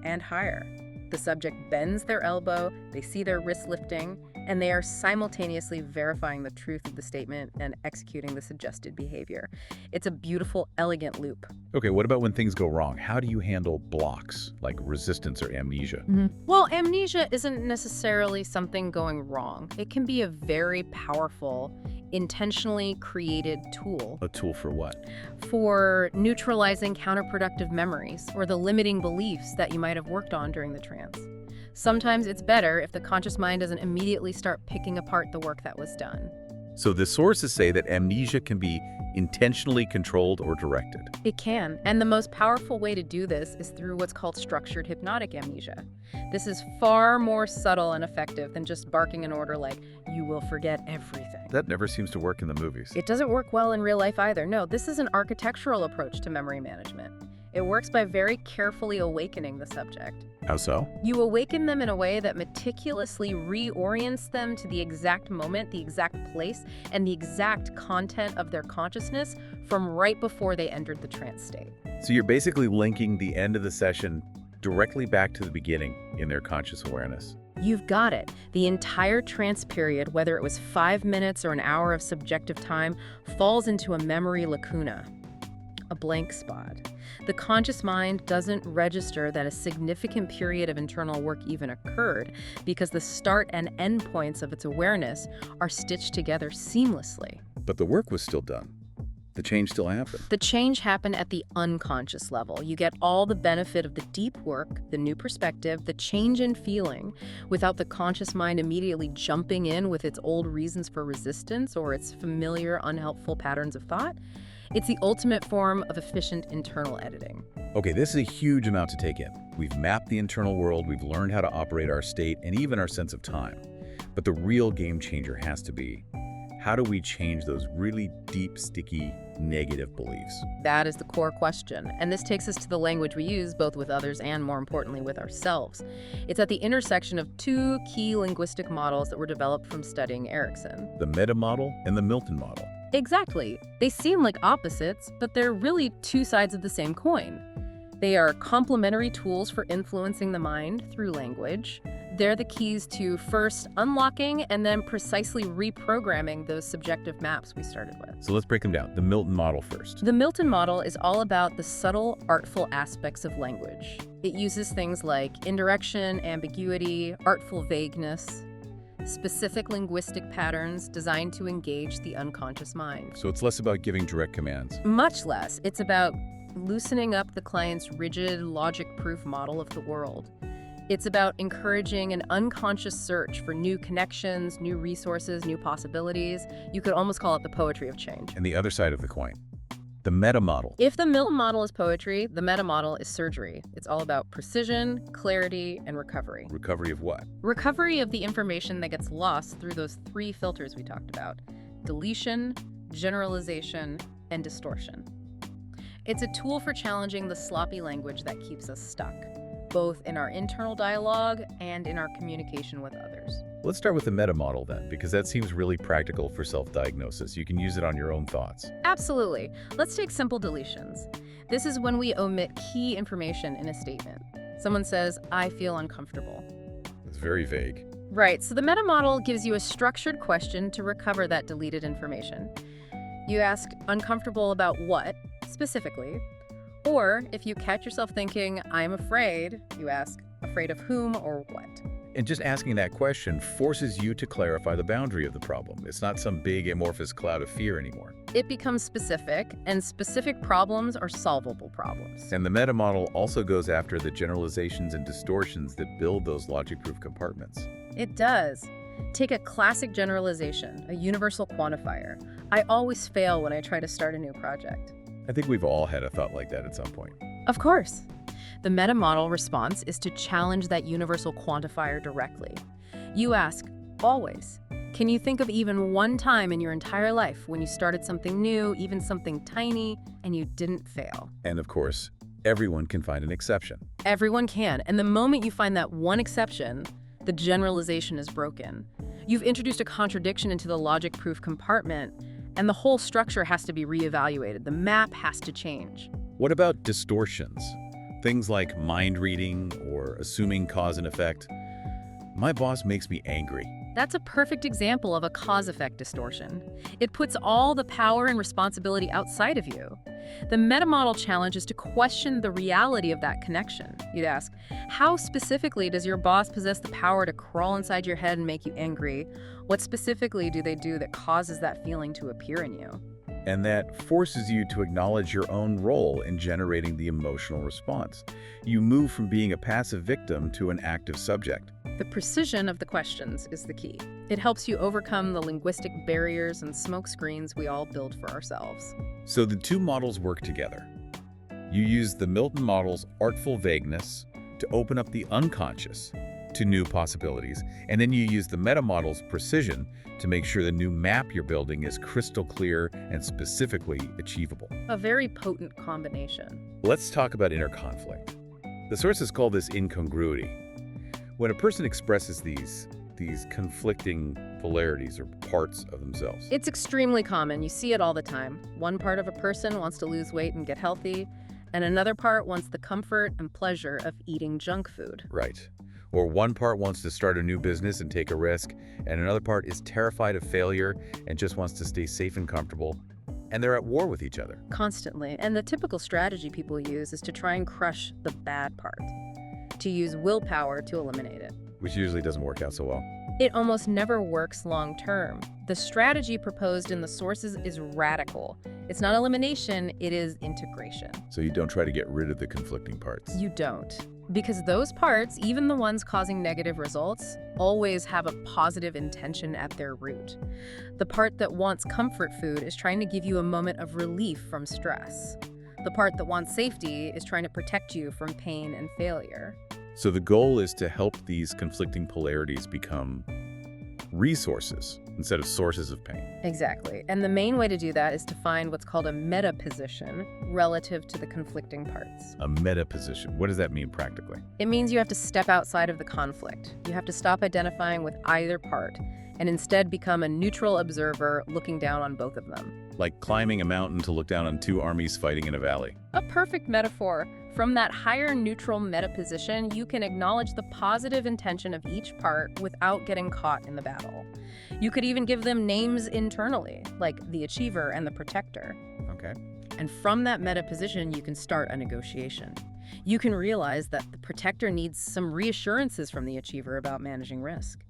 Speaker 2: and higher. The subject bends their elbow, they see their wrist lifting, and they are simultaneously verifying the truth of the statement and executing the suggested behavior. It's a beautiful, elegant loop.
Speaker 1: Okay, what about when things go wrong? How do you handle blocks like resistance or amnesia?
Speaker 2: Well, amnesia isn't necessarily something going wrong. It can be a very powerful, intentionally created tool.
Speaker 1: A tool for what?
Speaker 2: For neutralizing counterproductive memories or the limiting beliefs that you might have worked on during the trance. Sometimes it's better if the conscious mind doesn't immediately start picking apart the work that was done.
Speaker 1: So the sources say that amnesia can be intentionally controlled or directed.
Speaker 2: It can, and the most powerful way to do this is through what's called structured hypnotic amnesia. This is far more subtle and effective than just barking an order like, you will forget everything.
Speaker 1: That never seems to work in the movies.
Speaker 2: It doesn't work well in real life either. No, this is an architectural approach to memory management. It works by very carefully awakening the subject.
Speaker 1: How so?
Speaker 2: You awaken them in a way that meticulously reorients them to the exact moment, the exact place, and the exact content of their consciousness from right before they entered the trance state.
Speaker 1: So you're basically linking the end of the session directly back to the beginning in their conscious awareness.
Speaker 2: You've got it. The entire trance period, whether it was 5 minutes or an hour of subjective time, falls into a memory lacuna, a blank spot. The conscious mind doesn't register that a significant period of internal work even occurred because the start and end points of its awareness are stitched together seamlessly.
Speaker 1: But the work was still done. The change still happened.
Speaker 2: The change happened at the unconscious level. You get all the benefit of the deep work, the new perspective, the change in feeling, without the conscious mind immediately jumping in with its old reasons for resistance or its familiar, unhelpful patterns of thought. It's the ultimate form of efficient internal editing.
Speaker 1: Okay, this is a huge amount to take in. We've mapped the internal world, we've learned how to operate our state, and even our sense of time. But the real game changer has to be, how do we change those really deep, sticky, negative beliefs?
Speaker 2: That is the core question. And this takes us to the language we use, both with others and, more importantly, with ourselves. It's at the intersection of two key linguistic models that were developed from studying Erickson.
Speaker 1: The meta model and the Milton model.
Speaker 2: Exactly. They seem like opposites, but they're really two sides of the same coin. They are complementary tools for influencing the mind through language. They're the keys to first unlocking and then precisely reprogramming those subjective maps we started with.
Speaker 1: So let's break them down. The Milton model first.
Speaker 2: The Milton model is all about the subtle, artful aspects of language. It uses things like indirection, ambiguity, artful vagueness, specific linguistic patterns designed to engage the unconscious mind.
Speaker 1: So it's less about giving direct commands.
Speaker 2: Much less. It's about loosening up the client's rigid, logic-proof model of the world. It's about encouraging an unconscious search for new connections, new resources, new possibilities. You could almost call it the poetry of change.
Speaker 1: And the other side of the coin, the meta model.
Speaker 2: If the Milton model is poetry, the meta model is surgery. It's all about precision, clarity, and recovery.
Speaker 1: Recovery of what?
Speaker 2: Recovery of the information that gets lost through those three filters we talked about: deletion, generalization, and distortion. It's a tool for challenging the sloppy language that keeps us stuck, both in our internal dialogue and in our communication with others.
Speaker 1: Let's start with the meta model then, because that seems really practical for self-diagnosis. You can use it on your own thoughts.
Speaker 2: Absolutely. Let's take simple deletions. This is when we omit key information in a statement. Someone says, "I feel uncomfortable."
Speaker 1: It's very vague.
Speaker 2: Right, so the meta model gives you a structured question to recover that deleted information. You ask, uncomfortable about what, specifically? Or if you catch yourself thinking, I'm afraid, you ask, afraid of whom or what?
Speaker 1: And just asking that question forces you to clarify the boundary of the problem. It's not some big amorphous cloud of fear anymore.
Speaker 2: It becomes specific, and specific problems are solvable problems.
Speaker 1: And the meta model also goes after the generalizations and distortions that build those logic-proof compartments.
Speaker 2: It does. Take a classic generalization, a universal quantifier. I always fail when I try to start a new project.
Speaker 1: I think we've all had a thought like that at some point.
Speaker 2: Of course. The meta model response is to challenge that universal quantifier directly. You ask, always, can you think of even one time in your entire life when you started something new, even something tiny, and you didn't fail?
Speaker 1: And of course, everyone can find an exception.
Speaker 2: Everyone can. And the moment you find that one exception, the generalization is broken. You've introduced a contradiction into the logic-proof compartment, and the whole structure has to be reevaluated. The map has to change.
Speaker 1: What about distortions? Things like mind reading or assuming cause and effect. My boss makes me angry.
Speaker 2: That's a perfect example of a cause-effect distortion. It puts all the power and responsibility outside of you. The meta-model challenge is to question the reality of that connection. You'd ask, how specifically does your boss possess the power to crawl inside your head and make you angry? What specifically do they do that causes that feeling to appear in you?
Speaker 1: And that forces you to acknowledge your own role in generating the emotional response. You move from being a passive victim to an active subject.
Speaker 2: The precision of the questions is the key. It helps you overcome the linguistic barriers and smokescreens we all build for ourselves.
Speaker 1: So the two models work together. You use the Milton model's artful vagueness to open up the unconscious to new possibilities, and then you use the meta model's precision to make sure the new map you're building is crystal clear and specifically achievable.
Speaker 2: A very potent combination.
Speaker 1: Let's talk about inner conflict. The sources call this incongruity. When a person expresses these conflicting polarities or parts of themselves.
Speaker 2: It's extremely common. You see it all the time. One part of a person wants to lose weight and get healthy, and another part wants the comfort and pleasure of eating junk food.
Speaker 1: Right. Or one part wants to start a new business and take a risk, and another part is terrified of failure and just wants to stay safe and comfortable. And they're at war with each other.
Speaker 2: Constantly. And the typical strategy people use is to try and crush the bad part, to use willpower to eliminate it.
Speaker 1: Which usually doesn't work out so well.
Speaker 2: It almost never works long term. The strategy proposed in the sources is radical. It's not elimination, it is integration.
Speaker 1: So you don't try to get rid of the conflicting parts.
Speaker 2: You don't. Because those parts, even the ones causing negative results, always have a positive intention at their root. The part that wants comfort food is trying to give you a moment of relief from stress. The part that wants safety is trying to protect you from pain and failure.
Speaker 1: So the goal is to help these conflicting polarities become resources instead of sources of pain.
Speaker 2: Exactly. And the main way to do that is to find what's called a meta position relative to the conflicting parts.
Speaker 1: A meta position. What does that mean practically?
Speaker 2: It means you have to step outside of the conflict. You have to stop identifying with either part and instead become a neutral observer looking down on both of them.
Speaker 1: Like climbing a mountain to look down on two armies fighting in a valley.
Speaker 2: A perfect metaphor. From that higher neutral meta position, you can acknowledge the positive intention of each part without getting caught in the battle. You could even give them names internally, like the achiever and the protector.
Speaker 1: Okay.
Speaker 2: And from that meta position, you can start a negotiation. You can realize that the protector needs some reassurances from the achiever about managing risk.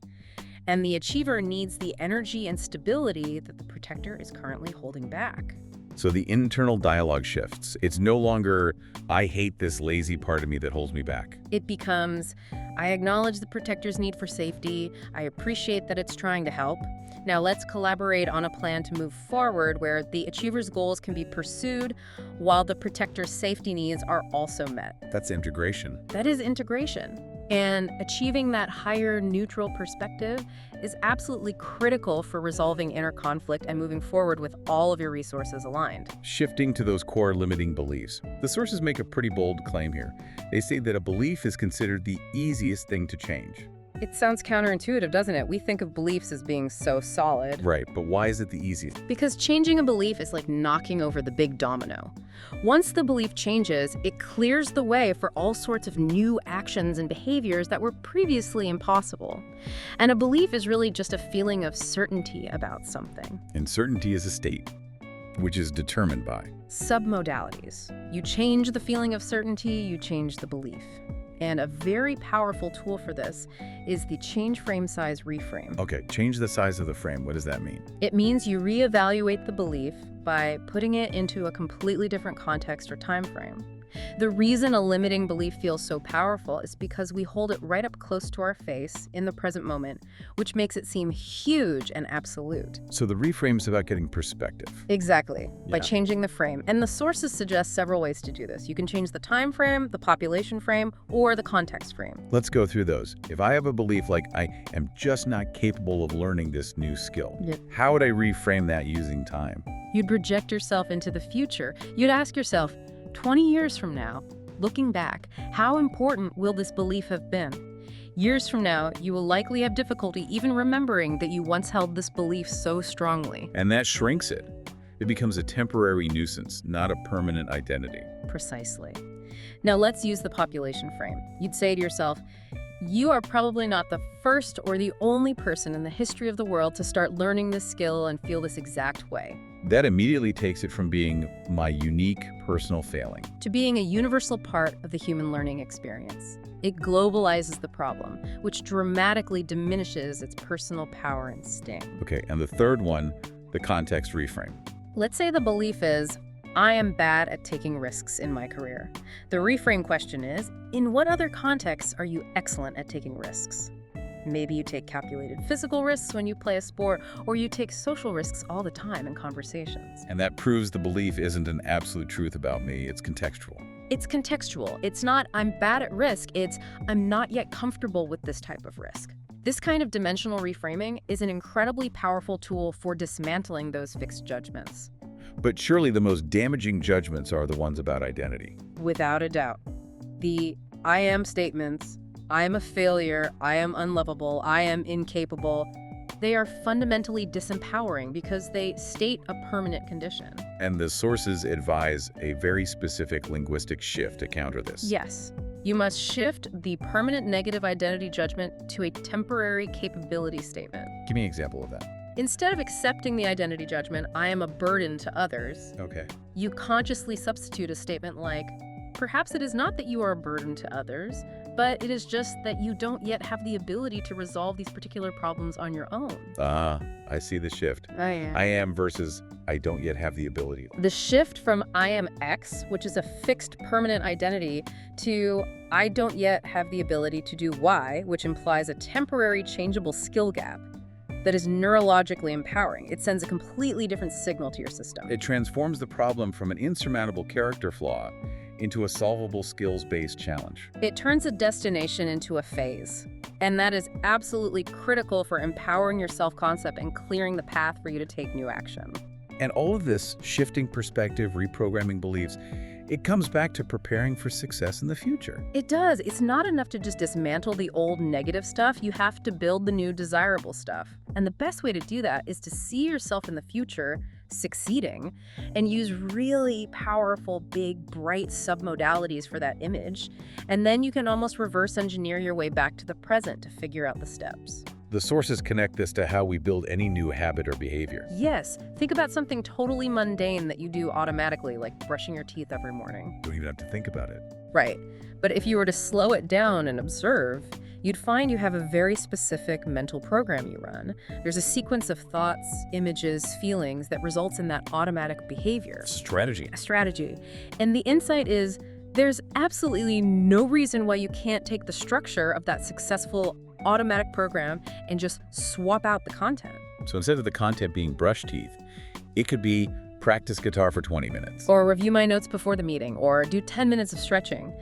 Speaker 2: And the achiever needs the energy and stability that the protector is currently holding back.
Speaker 1: So the internal dialogue shifts. It's no longer, I hate this lazy part of me that holds me back.
Speaker 2: It becomes, I acknowledge the protector's need for safety. I appreciate that it's trying to help. Now let's collaborate on a plan to move forward where the achiever's goals can be pursued while the protector's safety needs are also met.
Speaker 1: That's integration.
Speaker 2: That is integration. And achieving that higher neutral perspective is absolutely critical for resolving inner conflict and moving forward with all of your resources aligned.
Speaker 1: Shifting to those core limiting beliefs. The sources make a pretty bold claim here. They say that a belief is considered the easiest thing to change.
Speaker 2: It sounds counterintuitive, doesn't it? We think of beliefs as being so solid.
Speaker 1: Right, but why is it the easiest?
Speaker 2: Because changing a belief is like knocking over the big domino. Once the belief changes, it clears the way for all sorts of new actions and behaviors that were previously impossible. And a belief is really just a feeling of certainty about something.
Speaker 1: And certainty is a state. which is determined by.
Speaker 2: Submodalities. You change the feeling of certainty, you change the belief. And a very powerful tool for this is the change frame size reframe.
Speaker 1: Okay, change the size of the frame. What does that mean?
Speaker 2: It means you reevaluate the belief by putting it into a completely different context or time frame. The reason a limiting belief feels so powerful is because we hold it right up close to our face in the present moment, which makes it seem huge and absolute.
Speaker 1: So the reframe's about getting perspective.
Speaker 2: Exactly, by
Speaker 1: Yeah.
Speaker 2: changing the frame. And the sources suggest several ways to do this. You can change the time frame, the population frame, or the context frame.
Speaker 1: Let's go through those. If I have a belief like I am just not capable of learning this new skill,
Speaker 2: Yep.
Speaker 1: how would I reframe that using time?
Speaker 2: You'd project yourself into the future. You'd ask yourself, 20 years from now, looking back, how important will this belief have been? Years from now, you will likely have difficulty even remembering that you once held this belief so strongly.
Speaker 1: And that shrinks it. It becomes a temporary nuisance, not a permanent identity.
Speaker 2: Precisely. Now let's use the population frame. You'd say to yourself, you are probably not the first or the only person in the history of the world to start learning this skill and feel this exact way.
Speaker 1: That immediately takes it from being my unique personal failing.
Speaker 2: To being a universal part of the human learning experience. It globalizes the problem, which dramatically diminishes its personal power and sting.
Speaker 1: Okay, and the third one, the context reframe.
Speaker 2: Let's say the belief is, I am bad at taking risks in my career. The reframe question is, in what other contexts are you excellent at taking risks? Maybe you take calculated physical risks when you play a sport, or you take social risks all the time in conversations.
Speaker 1: And that proves the belief isn't an absolute truth about me, it's contextual.
Speaker 2: It's contextual. It's not, I'm bad at risk, it's, I'm not yet comfortable with this type of risk. This kind of dimensional reframing is an incredibly powerful tool for dismantling those fixed judgments.
Speaker 1: But surely the most damaging judgments are the ones about identity.
Speaker 2: Without a doubt. The I am statements, I am a failure, I am unlovable, I am incapable, they are fundamentally disempowering because they state a permanent condition.
Speaker 1: And the sources advise a very specific linguistic shift to counter this.
Speaker 2: Yes. You must shift the permanent negative identity judgment to a temporary capability statement.
Speaker 1: Give me an example of that.
Speaker 2: Instead of accepting the identity judgment, I am a burden to others,
Speaker 1: Okay.
Speaker 2: you consciously substitute a statement like, perhaps it is not that you are a burden to others, but it is just that you don't yet have the ability to resolve these particular problems on your own.
Speaker 1: Ah, I see the shift.
Speaker 2: I am.
Speaker 1: I am versus I don't yet have the ability.
Speaker 2: The shift from I am X, which is a fixed permanent identity, to I don't yet have the ability to do Y, which implies a temporary changeable skill gap that is neurologically empowering. It sends a completely different signal to your system.
Speaker 1: It transforms the problem from an insurmountable character flaw into a solvable skills-based challenge.
Speaker 2: It turns a destination into a phase. And that is absolutely critical for empowering your self-concept and clearing the path for you to take new action.
Speaker 1: And all of this shifting perspective, reprogramming beliefs, it comes back to preparing for success in the future.
Speaker 2: It does. It's not enough to just dismantle the old negative stuff. You have to build the new desirable stuff. And the best way to do that is to see yourself in the future succeeding and use really powerful, big, bright submodalities for that image. And then you can almost reverse engineer your way back to the present to figure out the steps.
Speaker 1: The sources connect this to how we build any new habit or behavior.
Speaker 2: Yes, think about something totally mundane that you do automatically, like brushing your teeth every morning.
Speaker 1: Don't even have to think about it.
Speaker 2: Right. But if you were to slow it down and observe, you'd find you have a very specific mental program you run. There's a sequence of thoughts, images, feelings that results in that automatic behavior.
Speaker 1: Strategy.
Speaker 2: A strategy. And the insight is there's absolutely no reason why you can't take the structure of that successful automatic program and just swap out the content.
Speaker 1: So instead of the content being brush teeth, it could be practice guitar for 20 minutes.
Speaker 2: Or review my notes before the meeting, or do 10 minutes of stretching.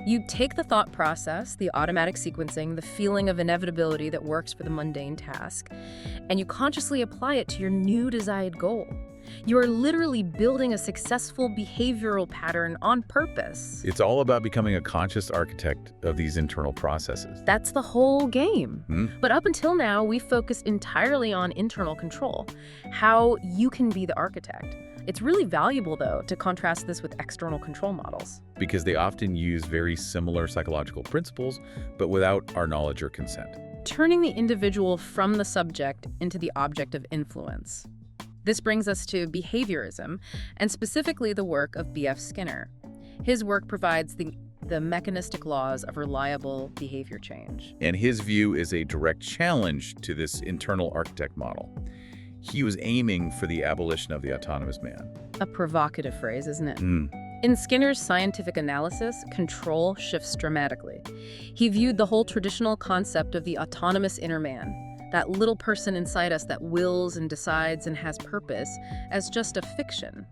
Speaker 2: You take the thought process, the automatic sequencing, the feeling of inevitability that works for the mundane task, and you consciously apply it to your new desired goal. You are literally building a successful behavioral pattern on purpose.
Speaker 1: It's all about becoming a conscious architect of these internal processes.
Speaker 2: That's the whole game. But up until now, we focused entirely on internal control, how you can be the architect. It's really valuable, though, to contrast this with external control models.
Speaker 1: Because they often use very similar psychological principles, but without our knowledge or consent.
Speaker 2: Turning the individual from the subject into the object of influence. This brings us to behaviorism, and specifically the work of B.F. Skinner. His work provides the mechanistic laws of reliable behavior change.
Speaker 1: And his view is a direct challenge to this internal architect model. He was aiming for the abolition of the autonomous man.
Speaker 2: A provocative phrase, isn't it? In Skinner's scientific analysis, control shifts dramatically. He viewed the whole traditional concept of the autonomous inner man, that little person inside us that wills and decides and has purpose, as just a fiction,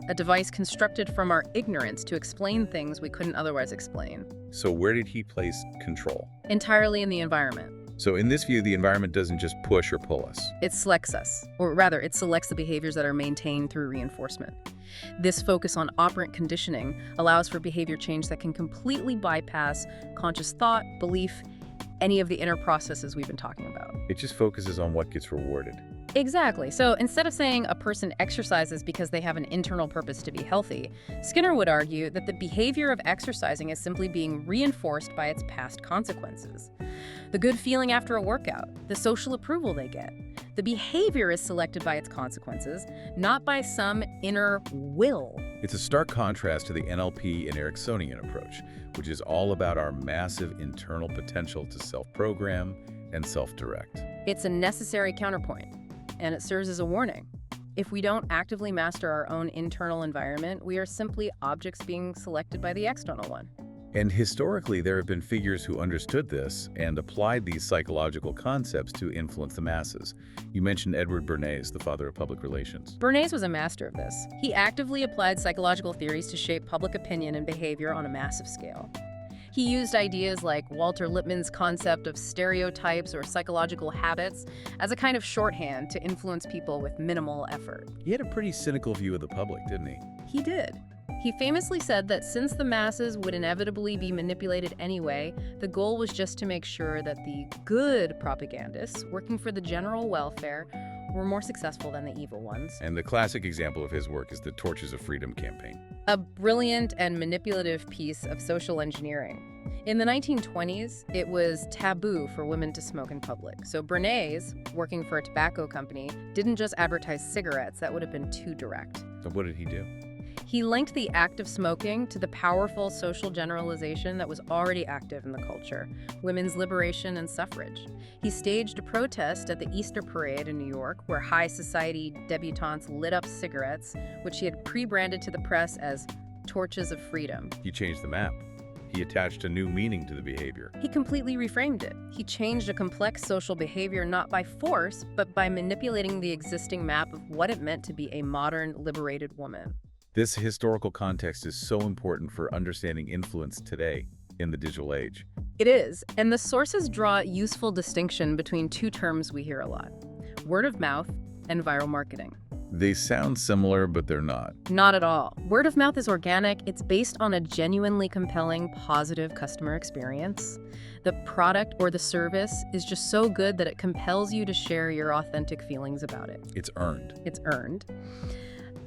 Speaker 2: a device constructed from our ignorance to explain things we couldn't otherwise explain.
Speaker 1: So where did he place control?
Speaker 2: Entirely in the environment.
Speaker 1: So in this view, the environment doesn't just push or pull us.
Speaker 2: It selects us, or rather, it selects the behaviors that are maintained through reinforcement. This focus on operant conditioning allows for behavior change that can completely bypass conscious thought, belief, any of the inner processes we've been talking about.
Speaker 1: It just focuses on what gets rewarded.
Speaker 2: Exactly. So instead of saying a person exercises because they have an internal purpose to be healthy, Skinner would argue that the behavior of exercising is simply being reinforced by its past consequences. The good feeling after a workout, the social approval they get. The behavior is selected by its consequences, not by some inner will.
Speaker 1: It's a stark contrast to the NLP and Ericksonian approach, which is all about our massive internal potential to self-program and self-direct.
Speaker 2: It's a necessary counterpoint, and it serves as a warning. If we don't actively master our own internal environment, we are simply objects being selected by the external one.
Speaker 1: And historically, there have been figures who understood this and applied these psychological concepts to influence the masses. You mentioned Edward Bernays, the father of public relations.
Speaker 2: Bernays was a master of this. He actively applied psychological theories to shape public opinion and behavior on a massive scale. He used ideas like Walter Lippmann's concept of stereotypes or psychological habits as a kind of shorthand to influence people with minimal effort.
Speaker 1: He had a pretty cynical view of the public, didn't he?
Speaker 2: He did. He famously said that since the masses would inevitably be manipulated anyway, the goal was just to make sure that the good propagandists, working for the general welfare, were more successful than the evil ones.
Speaker 1: And the classic example of his work is the Torches of Freedom campaign.
Speaker 2: A brilliant and manipulative piece of social engineering. In the 1920s, it was taboo for women to smoke in public. So Bernays, working for a tobacco company, didn't just advertise cigarettes. That would have been too direct.
Speaker 1: So what did he do?
Speaker 2: He linked the act of smoking to the powerful social generalization that was already active in the culture, women's liberation and suffrage. He staged a protest at the Easter Parade in New York, where high society debutantes lit up cigarettes, which he had pre-branded to the press as Torches of Freedom.
Speaker 1: He changed the map. He attached a new meaning to the behavior.
Speaker 2: He completely reframed it. He changed a complex social behavior not by force, but by manipulating the existing map of what it meant to be a modern, liberated woman.
Speaker 1: This historical context is so important for understanding influence today in the digital age.
Speaker 2: It is, and the sources draw a useful distinction between two terms we hear a lot: word of mouth and viral marketing.
Speaker 1: They sound similar, but they're not.
Speaker 2: Not at all. Word of mouth is organic. It's based on a genuinely compelling, positive customer experience. The product or the service is just so good that it compels you to share your authentic feelings about it.
Speaker 1: It's earned.
Speaker 2: It's earned.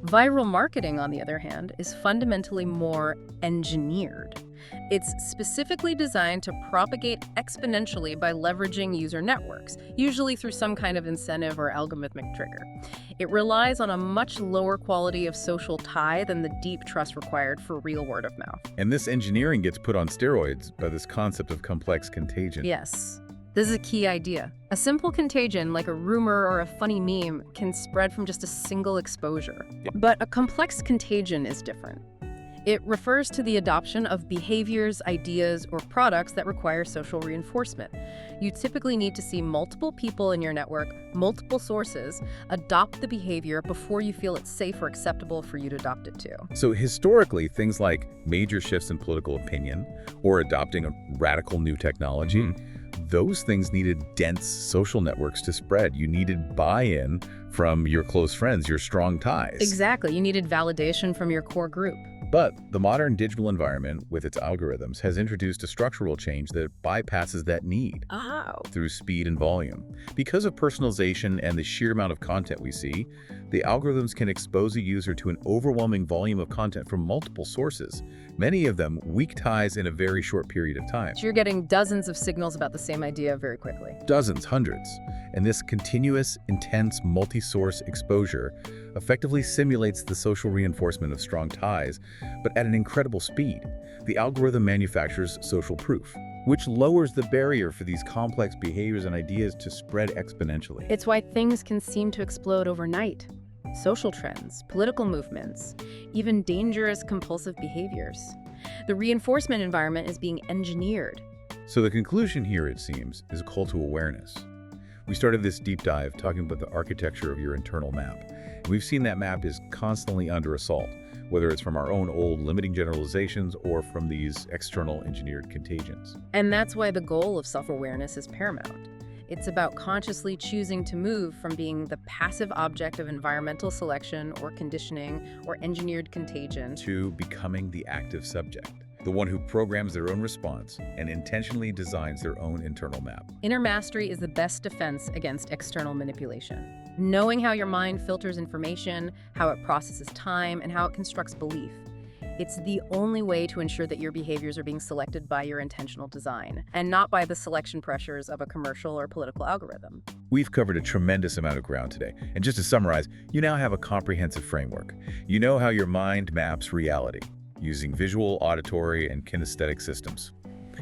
Speaker 2: Viral marketing, on the other hand, is fundamentally more engineered. It's specifically designed to propagate exponentially by leveraging user networks, usually through some kind of incentive or algorithmic trigger. It relies on a much lower quality of social tie than the deep trust required for real word of mouth.
Speaker 1: And this engineering gets put on steroids by this concept of complex contagion.
Speaker 2: Yes. This is a key idea. A simple contagion, like a rumor or a funny meme, can spread from just a single exposure. But a complex contagion is different. It refers to the adoption of behaviors, ideas, or products that require social reinforcement. You typically need to see multiple people in your network, multiple sources, adopt the behavior before you feel it's safe or acceptable for you to adopt it too.
Speaker 1: So historically, things like major shifts in political opinion or adopting a radical new technology, those things needed dense social networks to spread. You needed buy-in from your close friends, your strong ties.
Speaker 2: Exactly. You needed validation from your core group.
Speaker 1: But the modern digital environment, with its algorithms, has introduced a structural change that bypasses that need through speed and volume. Because of personalization and the sheer amount of content we see, the algorithms can expose a user to an overwhelming volume of content from multiple sources, many of them weak ties in a very short period of time.
Speaker 2: So you're getting dozens of signals about the same idea very quickly.
Speaker 1: Dozens, hundreds. And this continuous, intense, multi-source exposure effectively simulates the social reinforcement of strong ties, but at an incredible speed. The algorithm manufactures social proof, which lowers the barrier for these complex behaviors and ideas to spread exponentially.
Speaker 2: It's why things can seem to explode overnight. Social trends, political movements, even dangerous compulsive behaviors. The reinforcement environment is being engineered.
Speaker 1: So the conclusion here, it seems, is a call to awareness. We started this deep dive talking about the architecture of your internal map. And we've seen that map is constantly under assault, whether it's from our own old limiting generalizations or from these external engineered contagions.
Speaker 2: And that's why the goal of self-awareness is paramount. It's about consciously choosing to move from being the passive object of environmental selection or conditioning or engineered contagion
Speaker 1: to becoming the active subject, the one who programs their own response and intentionally designs their own internal map.
Speaker 2: Inner mastery is the best defense against external manipulation. Knowing how your mind filters information, how it processes time, and how it constructs belief. It's the only way to ensure that your behaviors are being selected by your intentional design, and not by the selection pressures of a commercial or political algorithm.
Speaker 1: We've covered a tremendous amount of ground today, and just to summarize, you now have a comprehensive framework. You know how your mind maps reality, using visual, auditory, and kinesthetic systems.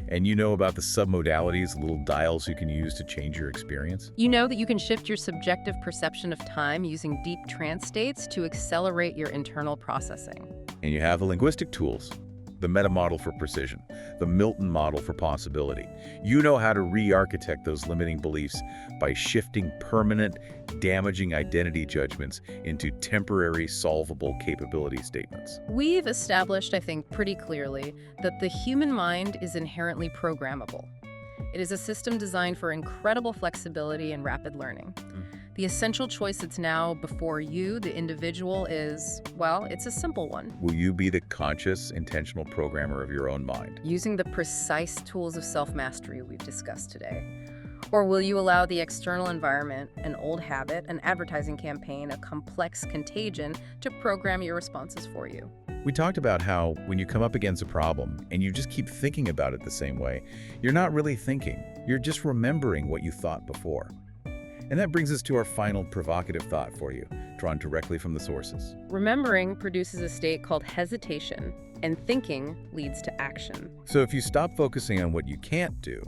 Speaker 1: And you know about the submodalities, little dials you can use to change your experience.
Speaker 2: You know that you can shift your subjective perception of time using deep trance states to accelerate your internal processing.
Speaker 1: And you have the linguistic tools, the meta model for precision, the Milton model for possibility. You know how to re-architect those limiting beliefs by shifting permanent, damaging identity judgments into temporary, solvable capability statements.
Speaker 2: We've established, I think, pretty clearly that the human mind is inherently programmable. It is a system designed for incredible flexibility and rapid learning. The essential choice that's now before you, the individual, is, well, it's a simple one.
Speaker 1: Will you be the conscious, intentional programmer of your own mind?
Speaker 2: Using the precise tools of self-mastery we've discussed today. Or will you allow the external environment, an old habit, an advertising campaign, a complex contagion to program your responses for you?
Speaker 1: We talked about how when you come up against a problem and you just keep thinking about it the same way, you're not really thinking. You're just remembering what you thought before. And that brings us to our final provocative thought for you, drawn directly from the sources.
Speaker 2: Remembering produces a state called hesitation, and thinking leads to action.
Speaker 1: So if you stop focusing on what you can't do,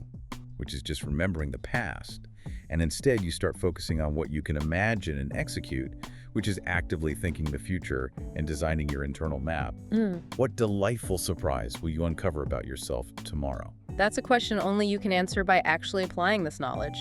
Speaker 1: which is just remembering the past, and instead you start focusing on what you can imagine and execute, which is actively thinking the future and designing your internal map, what delightful surprise will you uncover about yourself tomorrow?
Speaker 2: That's a question only you can answer by actually applying this knowledge.